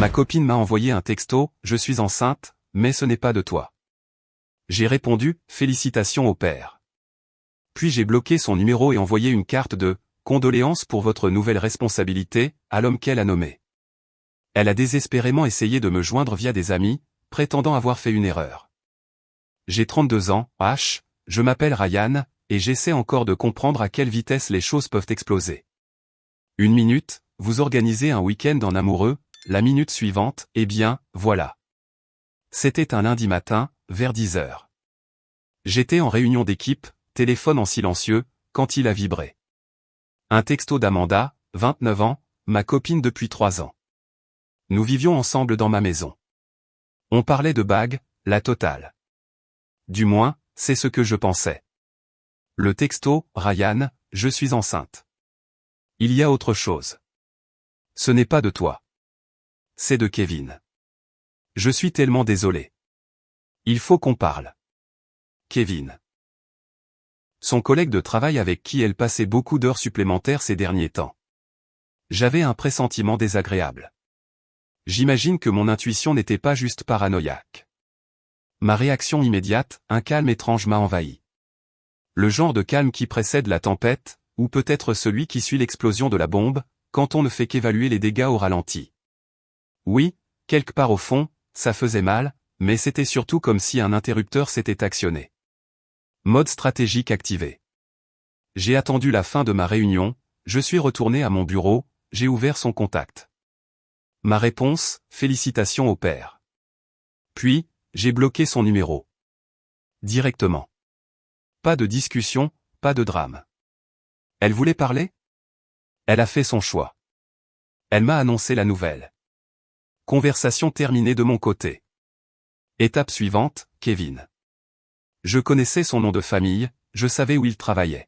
Ma copine m'a envoyé un texto, je suis enceinte, mais ce n'est pas de toi. J'ai répondu, félicitations au père. Puis j'ai bloqué son numéro et envoyé une carte de condoléances pour votre nouvelle responsabilité à l'homme qu'elle a nommé. Elle a désespérément essayé de me joindre via des amis, prétendant avoir fait une erreur. J'ai 32 ans, je m'appelle Ryan, et j'essaie encore de comprendre à quelle vitesse les choses peuvent exploser. Une minute, vous organisez un week-end en amoureux, la minute suivante, eh bien, voilà. C'était un lundi matin, vers 10 heures. J'étais en réunion d'équipe, téléphone en silencieux, quand il a vibré. Un texto d'Amanda, 29 ans, ma copine depuis 3 ans. Nous vivions ensemble dans ma maison. On parlait de bague, la totale. Du moins, c'est ce que je pensais. Le texto, Ryan, je suis enceinte. Il y a autre chose. Ce n'est pas de toi. C'est de Kevin. Je suis tellement désolé. Il faut qu'on parle. Kevin. Son collègue de travail avec qui elle passait beaucoup d'heures supplémentaires ces derniers temps. J'avais un pressentiment désagréable. J'imagine que mon intuition n'était pas juste paranoïaque. Ma réaction immédiate, un calme étrange m'a envahi. Le genre de calme qui précède la tempête, ou peut-être celui qui suit l'explosion de la bombe, quand on ne fait qu'évaluer les dégâts au ralenti. Oui, quelque part au fond, ça faisait mal, mais c'était surtout comme si un interrupteur s'était actionné. Mode stratégique activé. J'ai attendu la fin de ma réunion, je suis retourné à mon bureau, j'ai ouvert son contact. Ma réponse, félicitations au père. Puis, j'ai bloqué son numéro. Directement. Pas de discussion, pas de drame. Elle voulait parler? Elle a fait son choix. Elle m'a annoncé la nouvelle. Conversation terminée de mon côté. Étape suivante, Kevin. Je connaissais son nom de famille, je savais où il travaillait.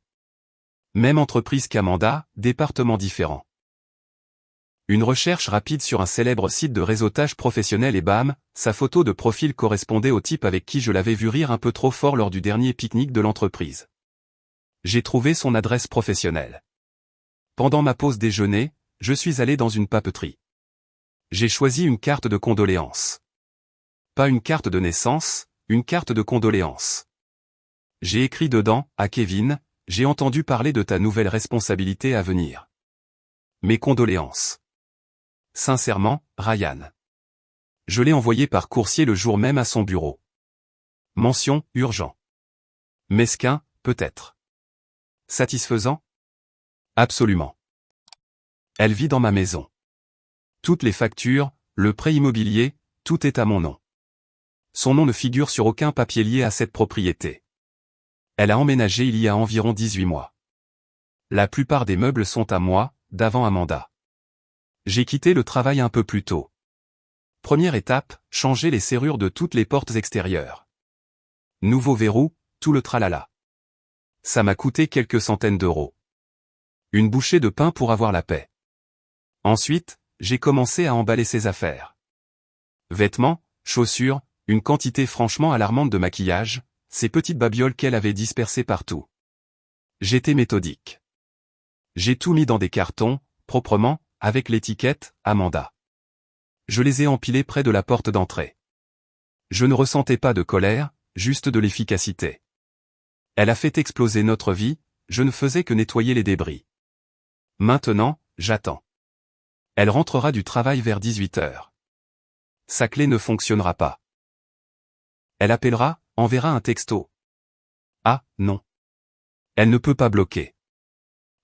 Même entreprise qu'Amanda, département différent. Une recherche rapide sur un célèbre site de réseautage professionnel et bam, sa photo de profil correspondait au type avec qui je l'avais vu rire un peu trop fort lors du dernier pique-nique de l'entreprise. J'ai trouvé son adresse professionnelle. Pendant ma pause déjeuner, je suis allé dans une papeterie. J'ai choisi une carte de condoléances. Pas une carte de naissance, une carte de condoléances. J'ai écrit dedans, à Kevin, j'ai entendu parler de ta nouvelle responsabilité à venir. Mes condoléances. Sincèrement, Ryan. Je l'ai envoyé par coursier le jour même à son bureau. Mention, urgent. Mesquin, peut-être. Satisfaisant? Absolument. Elle vit dans ma maison. Toutes les factures, le prêt immobilier, tout est à mon nom. Son nom ne figure sur aucun papier lié à cette propriété. Elle a emménagé il y a environ 18 mois. La plupart des meubles sont à moi, d'avant Amanda. J'ai quitté le travail un peu plus tôt. Première étape, changer les serrures de toutes les portes extérieures. Nouveau verrou, tout le tralala. Ça m'a coûté quelques centaines d'euros. Une bouchée de pain pour avoir la paix. Ensuite, j'ai commencé à emballer ses affaires. Vêtements, chaussures, une quantité franchement alarmante de maquillage, ces petites babioles qu'elle avait dispersées partout. J'étais méthodique. J'ai tout mis dans des cartons, proprement, avec l'étiquette « Amanda ». Je les ai empilés près de la porte d'entrée. Je ne ressentais pas de colère, juste de l'efficacité. Elle a fait exploser notre vie, je ne faisais que nettoyer les débris. Maintenant, j'attends. Elle rentrera du travail vers 18 heures. Sa clé ne fonctionnera pas. Elle appellera, enverra un texto. Ah, non. Elle ne peut pas bloquer.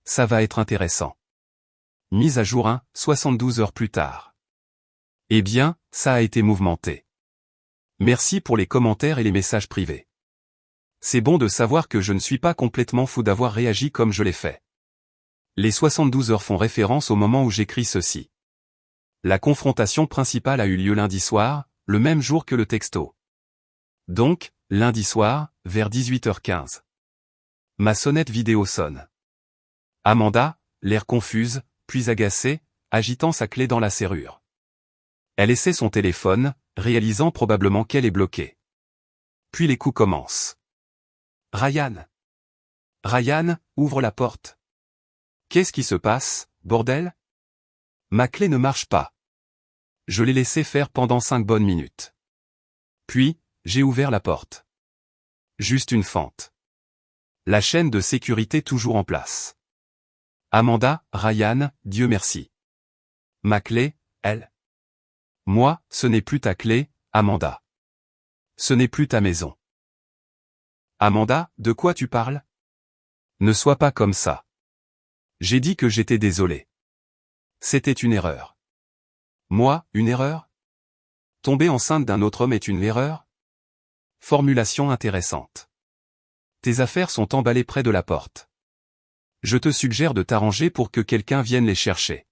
Ça va être intéressant. Mise à jour 1, 72 heures plus tard. Eh bien, ça a été mouvementé. Merci pour les commentaires et les messages privés. C'est bon de savoir que je ne suis pas complètement fou d'avoir réagi comme je l'ai fait. Les 72 heures font référence au moment où j'écris ceci. La confrontation principale a eu lieu lundi soir, le même jour que le texto. Donc, lundi soir, vers 18h15. Ma sonnette vidéo sonne. Amanda, l'air confuse, puis agacée, agitant sa clé dans la serrure. Elle essaie son téléphone, réalisant probablement qu'elle est bloquée. Puis les coups commencent. Ryan. Ryan, ouvre la porte. Qu'est-ce qui se passe, bordel? Ma clé ne marche pas. Je l'ai laissé faire pendant 5 bonnes minutes. Puis, j'ai ouvert la porte. Juste une fente. La chaîne de sécurité toujours en place. Amanda, Ryan, Dieu merci. Ma clé, elle. Moi, ce n'est plus ta clé, Amanda. Ce n'est plus ta maison. Amanda, de quoi tu parles? Ne sois pas comme ça. J'ai dit que j'étais désolé. C'était une erreur. Moi, une erreur? Tomber enceinte d'un autre homme est une erreur? Formulation intéressante. Tes affaires sont emballées près de la porte. Je te suggère de t'arranger pour que quelqu'un vienne les chercher.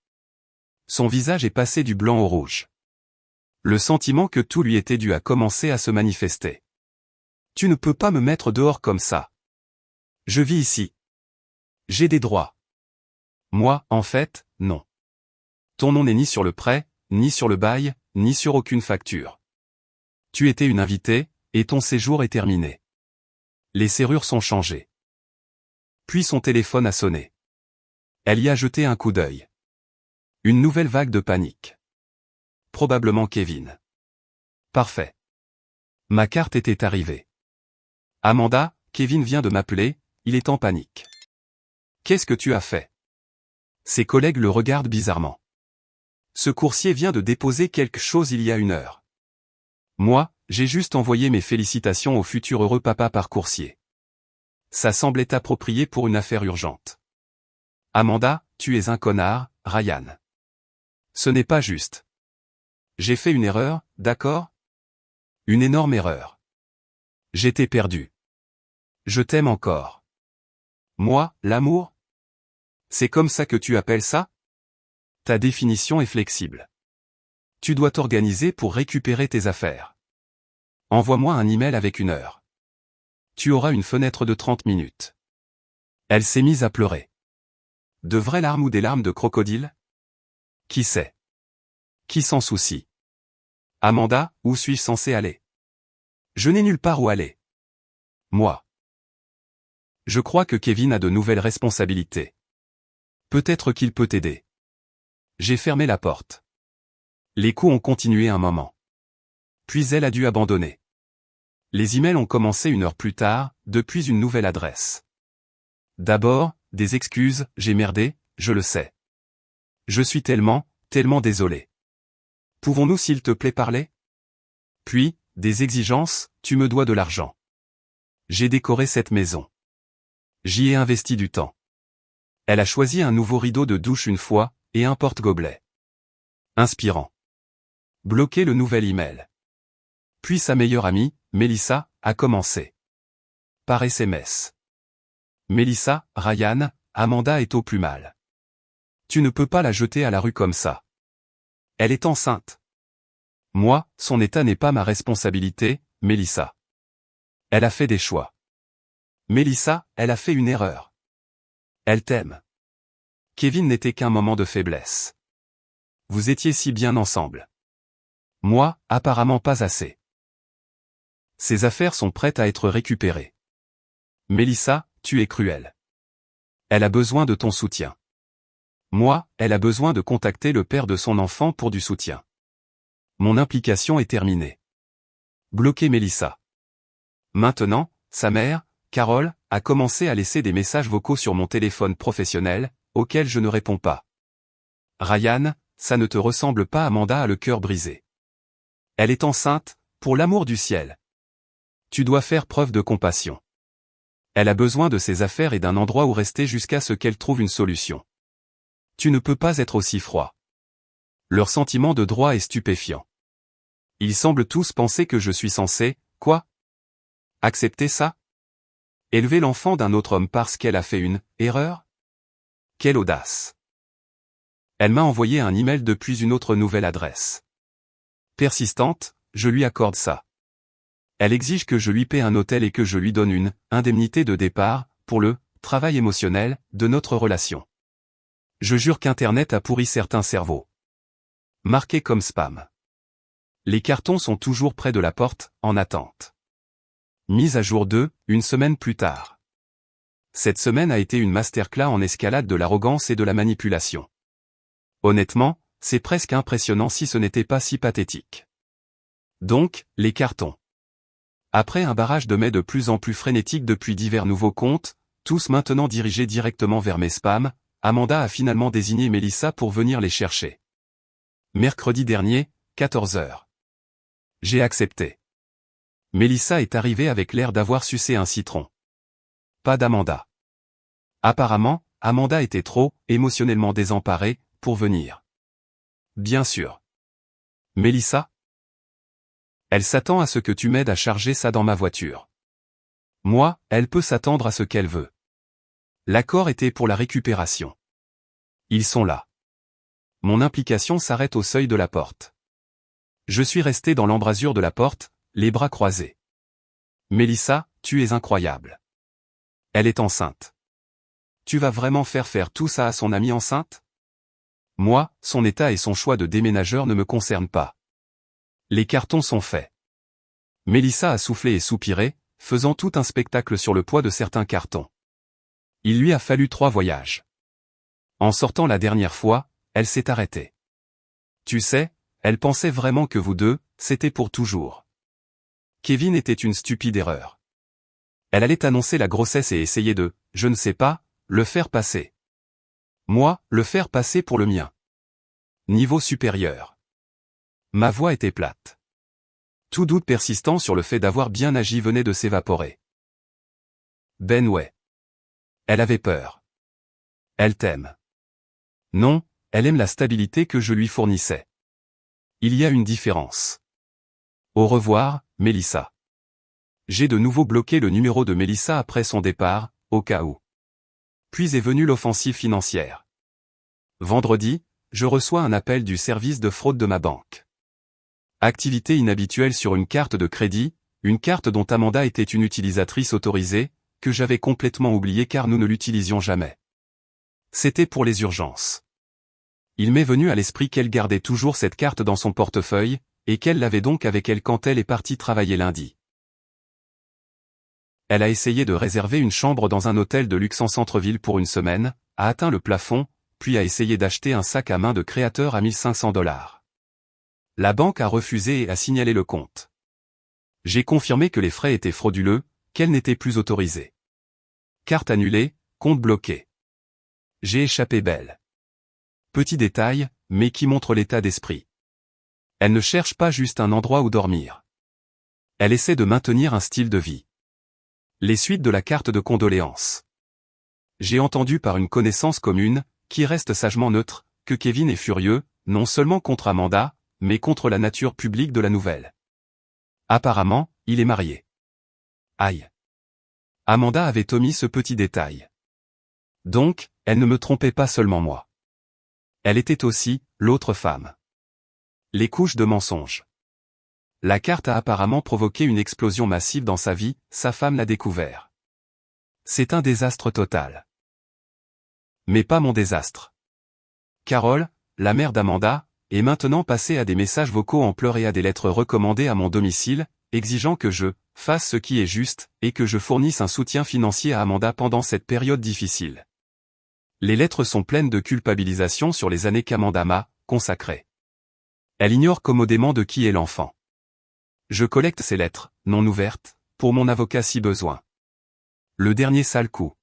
Son visage est passé du blanc au rouge. Le sentiment que tout lui était dû a commencé à se manifester. Tu ne peux pas me mettre dehors comme ça. Je vis ici. J'ai des droits. Moi, en fait, non. Ton nom n'est ni sur le prêt, ni sur le bail, ni sur aucune facture. Tu étais une invitée, et ton séjour est terminé. Les serrures sont changées. Puis son téléphone a sonné. Elle y a jeté un coup d'œil. Une nouvelle vague de panique. Probablement Kevin. Parfait. Ma carte était arrivée. Amanda, Kevin vient de m'appeler, il est en panique. Qu'est-ce que tu as fait? Ses collègues le regardent bizarrement. Ce coursier vient de déposer quelque chose il y a 1 heure. Moi, j'ai juste envoyé mes félicitations au futur heureux papa par coursier. Ça semblait approprié pour une affaire urgente. Amanda, tu es un connard, Ryan. Ce n'est pas juste. J'ai fait une erreur, d'accord? Une énorme erreur. J'étais perdu. Je t'aime encore. Moi, l'amour? C'est comme ça que tu appelles ça? Ta définition est flexible. Tu dois t'organiser pour récupérer tes affaires. Envoie-moi un email avec 1 heure. Tu auras une fenêtre de 30 minutes. Elle s'est mise à pleurer. De vraies larmes ou des larmes de crocodile? Qui sait? Qui s'en soucie? Amanda, où suis-je censé aller? Je n'ai nulle part où aller. Moi. Je crois que Kevin a de nouvelles responsabilités. Peut-être qu'il peut t'aider. J'ai fermé la porte. Les coups ont continué un moment. Puis elle a dû abandonner. Les emails ont commencé 1 heure plus tard, depuis une nouvelle adresse. D'abord, des excuses, j'ai merdé, je le sais. Je suis tellement désolé. Pouvons-nous s'il te plaît parler? Puis, des exigences, tu me dois de l'argent. J'ai décoré cette maison. J'y ai investi du temps. Elle a choisi un nouveau rideau de douche 1 fois, et un porte-gobelet. Inspirant. Bloquer le nouvel email. Puis sa meilleure amie, Melissa, a commencé. Par SMS. Melissa, Ryan, Amanda est au plus mal. Tu ne peux pas la jeter à la rue comme ça. Elle est enceinte. Moi, son état n'est pas ma responsabilité, Melissa. Elle a fait des choix. Melissa, elle a fait une erreur. Elle t'aime. Kevin n'était qu'un moment de faiblesse. Vous étiez si bien ensemble. Moi, apparemment pas assez. Ses affaires sont prêtes à être récupérées. Melissa, tu es cruelle. Elle a besoin de ton soutien. Moi, elle a besoin de contacter le père de son enfant pour du soutien. Mon implication est terminée. Bloquer Melissa. Maintenant, sa mère, Carole, a commencé à laisser des messages vocaux sur mon téléphone professionnel, auxquels je ne réponds pas. Ryan, ça ne te ressemble pas, Amanda a le cœur brisé. Elle est enceinte, pour l'amour du ciel. Tu dois faire preuve de compassion. Elle a besoin de ses affaires et d'un endroit où rester jusqu'à ce qu'elle trouve une solution. Tu ne peux pas être aussi froid. Leur sentiment de droit est stupéfiant. Ils semblent tous penser que je suis censé, quoi? Accepter ça? Élever l'enfant d'un autre homme parce qu'elle a fait une erreur? Quelle audace! Elle m'a envoyé un email depuis une autre nouvelle adresse. Persistante, je lui accorde ça. Elle exige que je lui paie un hôtel et que je lui donne une indemnité de départ pour le travail émotionnel de notre relation. Je jure qu'Internet a pourri certains cerveaux. Marqué comme spam. Les cartons sont toujours près de la porte, en attente. Mise à jour 2, 1 semaine plus tard. Cette semaine a été une masterclass en escalade de l'arrogance et de la manipulation. Honnêtement, c'est presque impressionnant si ce n'était pas si pathétique. Donc, les cartons. Après un barrage de mails de plus en plus frénétique depuis divers nouveaux comptes, tous maintenant dirigés directement vers mes spams, Amanda a finalement désigné Mélissa pour venir les chercher. Mercredi dernier, 14 h. J'ai accepté. Mélissa est arrivée avec l'air d'avoir sucé un citron. Pas d'Amanda. Apparemment, Amanda était trop, émotionnellement désemparée, pour venir. Bien sûr. Mélissa? Elle s'attend à ce que tu m'aides à charger ça dans ma voiture. Moi, elle peut s'attendre à ce qu'elle veut. L'accord était pour la récupération. Ils sont là. Mon implication s'arrête au seuil de la porte. Je suis resté dans l'embrasure de la porte, les bras croisés. Mélissa, tu es incroyable. Elle est enceinte. Tu vas vraiment faire tout ça à son amie enceinte? Moi, son état et son choix de déménageur ne me concernent pas. Les cartons sont faits. Mélissa a soufflé et soupiré, faisant tout un spectacle sur le poids de certains cartons. Il lui a fallu 3 voyages. En sortant la dernière fois, elle s'est arrêtée. Tu sais, elle pensait vraiment que vous deux, c'était pour toujours. Kevin était une stupide erreur. Elle allait annoncer la grossesse et essayer de, je ne sais pas, le faire passer. Moi, le faire passer pour le mien. Niveau supérieur. Ma voix était plate. Tout doute persistant sur le fait d'avoir bien agi venait de s'évaporer. Ben ouais. Elle avait peur. Elle t'aime. Non, elle aime la stabilité que je lui fournissais. Il y a une différence. Au revoir, Mélissa. J'ai de nouveau bloqué le numéro de Mélissa après son départ, au cas où. Puis est venue l'offensive financière. Vendredi, je reçois un appel du service de fraude de ma banque. Activité inhabituelle sur une carte de crédit, une carte dont Amanda était une utilisatrice autorisée, que j'avais complètement oubliée car nous ne l'utilisions jamais. C'était pour les urgences. Il m'est venu à l'esprit qu'elle gardait toujours cette carte dans son portefeuille, et qu'elle l'avait donc avec elle quand elle est partie travailler lundi. Elle a essayé de réserver une chambre dans un hôtel de luxe en centre-ville pour une semaine, a atteint le plafond, puis a essayé d'acheter un sac à main de créateur à 1500 $. La banque a refusé et a signalé le compte. J'ai confirmé que les frais étaient frauduleux, qu'elle n'était plus autorisée. Carte annulée, compte bloqué. J'ai échappé belle. Petit détail, mais qui montre l'état d'esprit. Elle ne cherche pas juste un endroit où dormir. Elle essaie de maintenir un style de vie. Les suites de la carte de condoléances. J'ai entendu par une connaissance commune, qui reste sagement neutre, que Kevin est furieux, non seulement contre Amanda, mais contre la nature publique de la nouvelle. Apparemment, il est marié. Aïe. Amanda avait omis ce petit détail. Donc, elle ne me trompait pas seulement moi. Elle était aussi, l'autre femme. Les couches de mensonges. La carte a apparemment provoqué une explosion massive dans sa vie, sa femme l'a découvert. C'est un désastre total. Mais pas mon désastre. Carole, la mère d'Amanda, est maintenant passée à des messages vocaux en pleurs et à des lettres recommandées à mon domicile, exigeant que je fasse ce qui est juste, et que je fournisse un soutien financier à Amanda pendant cette période difficile. Les lettres sont pleines de culpabilisation sur les années qu'Amanda m'a consacrées. Elle ignore commodément de qui est l'enfant. Je collecte ces lettres, non ouvertes, pour mon avocat si besoin. Le dernier sale coup.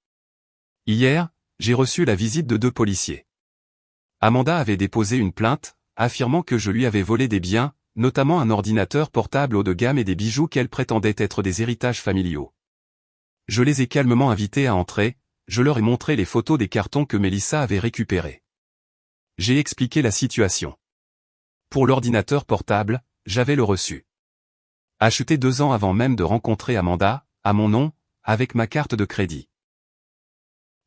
Hier, j'ai reçu la visite de 2 policiers. Amanda avait déposé une plainte, affirmant que je lui avais volé des biens, notamment un ordinateur portable haut de gamme et des bijoux qu'elle prétendait être des héritages familiaux. Je les ai calmement invités à entrer, je leur ai montré les photos des cartons que Mélissa avait récupérés. J'ai expliqué la situation. Pour l'ordinateur portable, j'avais le reçu. Acheté 2 ans avant même de rencontrer Amanda, à mon nom, avec ma carte de crédit.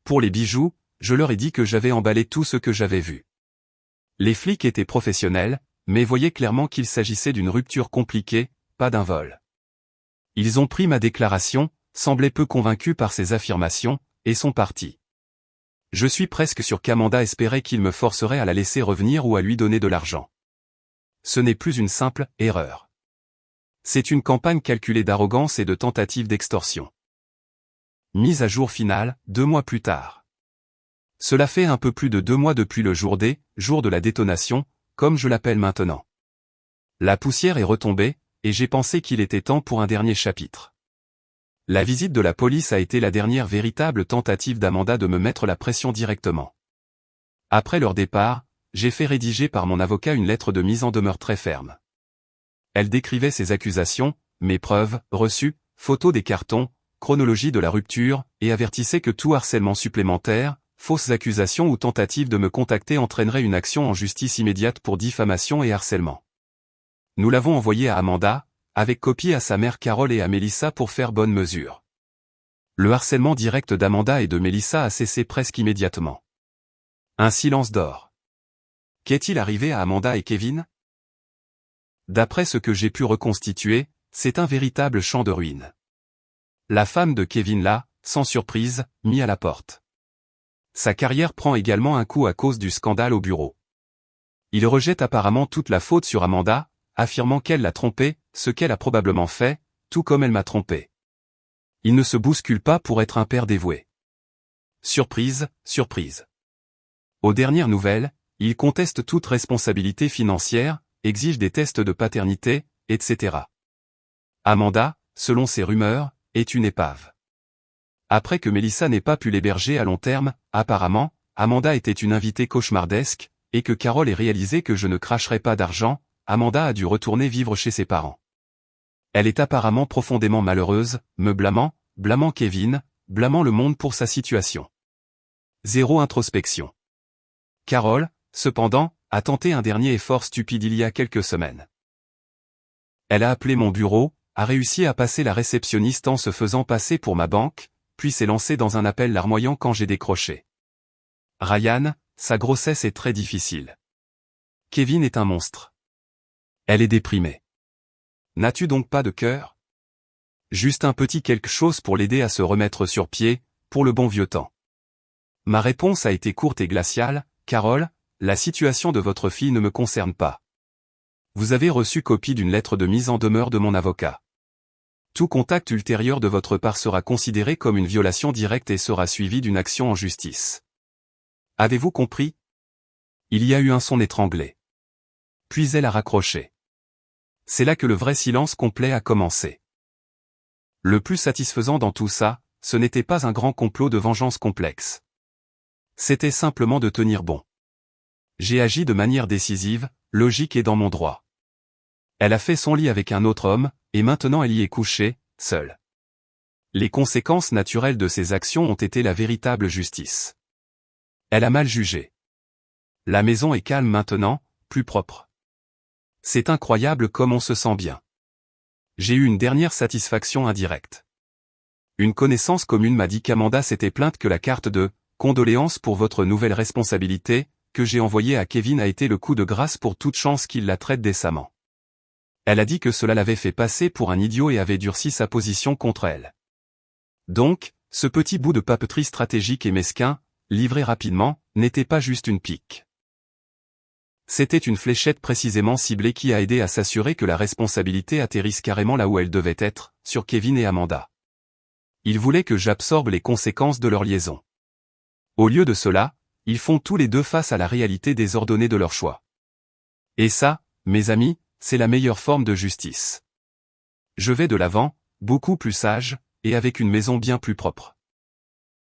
Pour les bijoux, je leur ai dit que j'avais emballé tout ce que j'avais vu. Les flics étaient professionnels, mais voyaient clairement qu'il s'agissait d'une rupture compliquée, pas d'un vol. Ils ont pris ma déclaration, semblaient peu convaincus par ces affirmations, et sont partis. Je suis presque sûr qu'Amanda espérait qu'il me forcerait à la laisser revenir ou à lui donner de l'argent. Ce n'est plus une simple erreur. C'est une campagne calculée d'arrogance et de tentative d'extorsion. Mise à jour finale, 2 mois plus tard. Cela fait un peu plus de 2 mois depuis le jour D, jour de la détonation, comme je l'appelle maintenant. La poussière est retombée, et j'ai pensé qu'il était temps pour un dernier chapitre. La visite de la police a été la dernière véritable tentative d'Amanda de me mettre la pression directement. Après leur départ, j'ai fait rédiger par mon avocat une lettre de mise en demeure très ferme. Elle décrivait ses accusations, mes preuves, reçues, photos des cartons, chronologie de la rupture, et avertissait que tout harcèlement supplémentaire, fausses accusations ou tentative de me contacter entraînerait une action en justice immédiate pour diffamation et harcèlement. Nous l'avons envoyé à Amanda, avec copie à sa mère Carole et à Mélissa pour faire bonne mesure. Le harcèlement direct d'Amanda et de Mélissa a cessé presque immédiatement. Un silence d'or. Qu'est-il arrivé à Amanda et Kevin? D'après ce que j'ai pu reconstituer, c'est un véritable champ de ruines. La femme de Kevin l'a, sans surprise, mis à la porte. Sa carrière prend également un coup à cause du scandale au bureau. Il rejette apparemment toute la faute sur Amanda, affirmant qu'elle l'a trompé, ce qu'elle a probablement fait, tout comme elle m'a trompé. Il ne se bouscule pas pour être un père dévoué. Surprise, surprise. Aux dernières nouvelles, il conteste toute responsabilité financière, exige des tests de paternité, etc. Amanda, selon ses rumeurs, est une épave. Après que Mélissa n'ait pas pu l'héberger à long terme, apparemment, Amanda était une invitée cauchemardesque, et que Carole ait réalisé que je ne cracherais pas d'argent, Amanda a dû retourner vivre chez ses parents. Elle est apparemment profondément malheureuse, me blâmant Kevin, blâmant le monde pour sa situation. Zéro introspection. Carole, cependant, a tenté un dernier effort stupide il y a quelques semaines. Elle a appelé mon bureau, a réussi à passer la réceptionniste en se faisant passer pour ma banque, puis s'est lancée dans un appel larmoyant quand j'ai décroché. Ryan, sa grossesse est très difficile. Kevin est un monstre. Elle est déprimée. N'as-tu donc pas de cœur? Juste un petit quelque chose pour l'aider à se remettre sur pied, pour le bon vieux temps. Ma réponse a été courte et glaciale, Carole, la situation de votre fille ne me concerne pas. Vous avez reçu copie d'une lettre de mise en demeure de mon avocat. Tout contact ultérieur de votre part sera considéré comme une violation directe et sera suivi d'une action en justice. Avez-vous compris? Il y a eu un son étranglé. Puis elle a raccroché. C'est là que le vrai silence complet a commencé. Le plus satisfaisant dans tout ça, ce n'était pas un grand complot de vengeance complexe. C'était simplement de tenir bon. J'ai agi de manière décisive, logique et dans mon droit. Elle a fait son lit avec un autre homme, et maintenant elle y est couchée, seule. Les conséquences naturelles de ses actions ont été la véritable justice. Elle a mal jugé. La maison est calme maintenant, plus propre. C'est incroyable comme on se sent bien. J'ai eu une dernière satisfaction indirecte. Une connaissance commune m'a dit qu'Amanda s'était plainte que la carte de « condoléances pour votre nouvelle responsabilité » que j'ai envoyée à Kevin a été le coup de grâce pour toute chance qu'il la traite décemment. Elle a dit que cela l'avait fait passer pour un idiot et avait durci sa position contre elle. Donc, ce petit bout de papeterie stratégique et mesquin, livré rapidement, n'était pas juste une pique. C'était une fléchette précisément ciblée qui a aidé à s'assurer que la responsabilité atterrisse carrément là où elle devait être, sur Kevin et Amanda. Ils voulaient que j'absorbe les conséquences de leur liaison. Au lieu de cela, ils font tous les deux face à la réalité désordonnée de leur choix. Et ça, mes amis, c'est la meilleure forme de justice. Je vais de l'avant, beaucoup plus sage, et avec une maison bien plus propre.